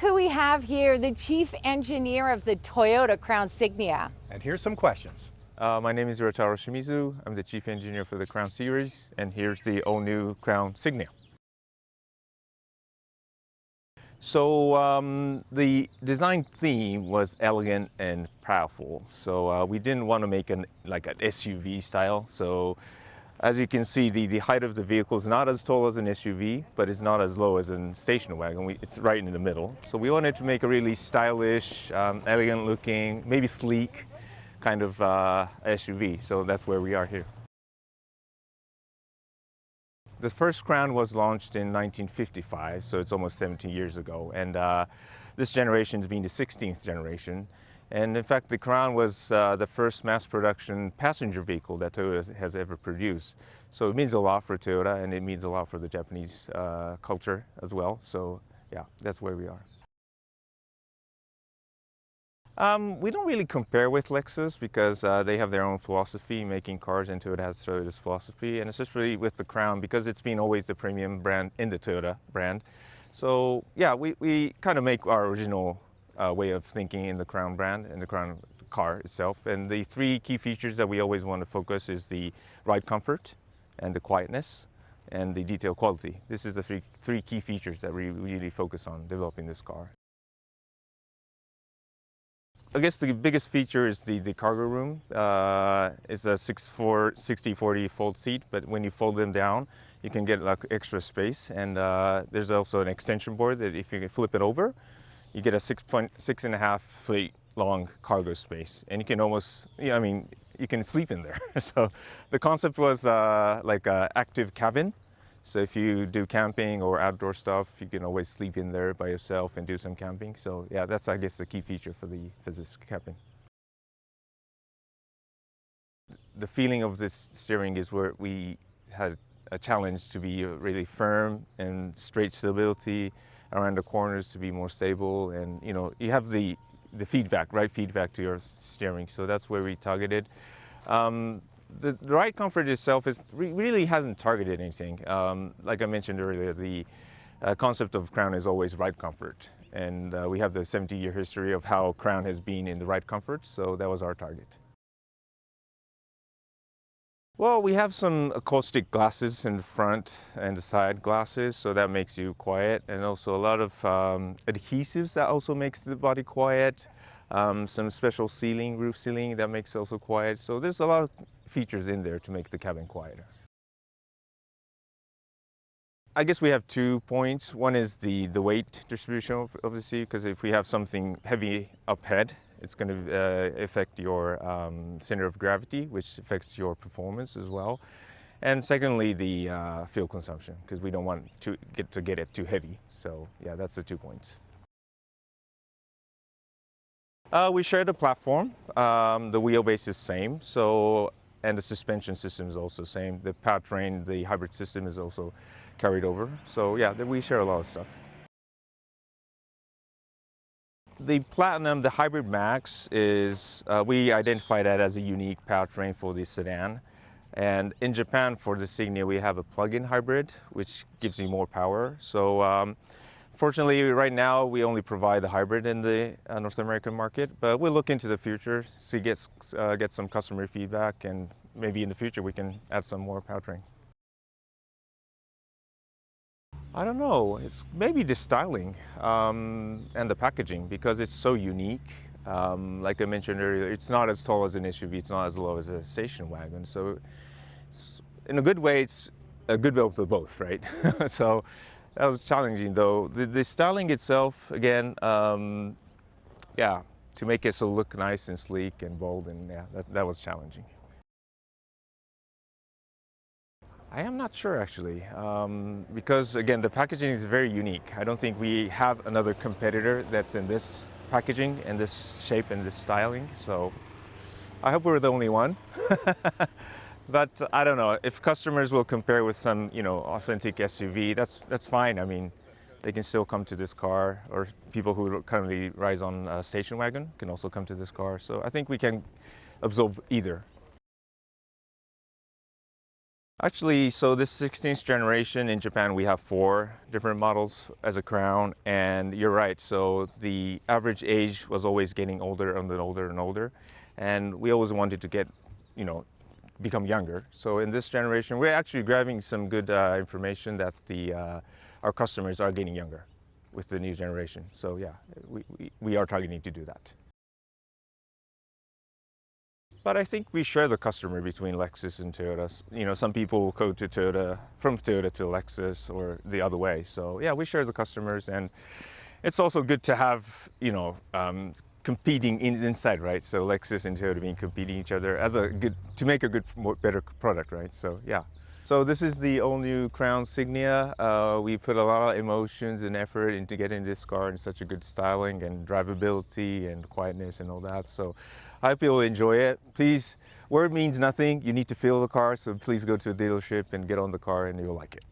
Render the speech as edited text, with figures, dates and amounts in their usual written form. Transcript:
could we have here the chief engineer of the Toyota Crown Signia? And here's some questions. My name is Ryotaro Shimizu. I'm the chief engineer for the Crown series, and here's the all-new Crown Signia. So the design theme was elegant and powerful. So we didn't want to make like an SUV style. So as you can see, the height of the vehicle is not as tall as an SUV, but it's not as low as a station wagon. It's right in the middle. So we wanted to make a really stylish, elegant looking, maybe sleek kind of SUV. So that's where we are here. The first Crown was launched in 1955, so it's almost 70 years ago. And this generation is being the 16th generation. And in fact, the Crown was the first mass production passenger vehicle that Toyota has ever produced. So it means a lot for Toyota, and it means a lot for the Japanese culture as well. So yeah, that's where we are. We don't really compare with Lexus because they have their own philosophy making cars, and Toyota has Toyota's philosophy. And especially with the Crown, because it's been always the premium brand in the Toyota brand. So yeah, we kind of make our original way of thinking in the Crown brand and the Crown car itself. And the three key features that we always want to focus is the ride comfort and the quietness and the detail quality. This is the three key features that we really focus on developing this car. I guess the biggest feature is the cargo room. It's a 60-40 fold seat, but when you fold them down, you can get like extra space. And there's also an extension board that if you can flip it over, you get a 6.5 feet long cargo space. And you can almost, you can sleep in there. So the concept was like an active cabin. So if you do camping or outdoor stuff, you can always sleep in there by yourself and do some camping. So yeah, that's I guess the key feature for this cabin. The feeling of this steering is where we had a challenge to be really firm and straight stability around the corners to be more stable, and you have the feedback, right feedback to your steering. So that's where we targeted. The ride comfort itself really hasn't targeted anything. Like I mentioned earlier, the concept of Crown is always ride comfort. And we have the 70-year history of how Crown has been in the ride comfort, so that was our target. Well, we have some acoustic glasses in the front and the side glasses, so that makes you quiet. And also a lot of adhesives that also makes the body quiet. Some special sealing, roof sealing, that makes it also quiet. So there's a lot of features in there to make the cabin quieter. I guess we have 2 points. One is the weight distribution of the seat, because if we have something heavy up head, it's going to affect your center of gravity, which affects your performance as well. And secondly, the fuel consumption, because we don't want to get it too heavy. So yeah, that's the 2 points. We share the platform. The wheelbase is same, and the suspension system is also same. The Powertrain, the hybrid system is also carried over. So yeah, we share a lot of stuff. The Platinum, the Hybrid Max, is, we identify that as a unique powertrain for the sedan. And in Japan, for the Signia, we have a plug-in hybrid, which gives you more power. So fortunately, right now, we only provide the hybrid in the North American market, but we'll look into the future to get some customer feedback, and maybe in the future, we can add some more powertrain. I don't know, it's maybe the styling and the packaging, because it's so unique. Like I mentioned earlier, it's not as tall as an SUV, it's not as low as a station wagon. So in a good way, it's a good way of the both, right? So that was challenging though. The styling itself, again, yeah, to make it so look nice and sleek and bold, and yeah, that was challenging. I am not sure actually, because again, the packaging is very unique. I don't think we have another competitor that's in this packaging and this shape and this styling. So I hope we're the only one. But I don't know, if customers will compare with some, authentic SUV, that's fine. I mean, they can still come to this car, or people who currently ride on a station wagon can also come to this car. So I think we can absorb either. Actually, so this 16th generation in Japan, we have 4 different models as a Crown, and you're right. So the average age was always getting older and older and older, and we always wanted to get, become younger. So in this generation, we're actually grabbing some good information that our customers are getting younger with the new generation. So yeah, we are targeting to do that. But I think we share the customer between Lexus and Toyota. Some people will go to Toyota, from Toyota to Lexus, or the other way. So yeah, we share the customers, and it's also good to have, competing inside, right? So Lexus and Toyota being competing each other to make a good, better product, right? So yeah. So this is the all-new Crown Signia. We put a lot of emotions and effort into getting this car in such a good styling and drivability and quietness and all that. So I hope you'll enjoy it. Please, word means nothing. You need to feel the car, so please go to the dealership and get on the car and you'll like it.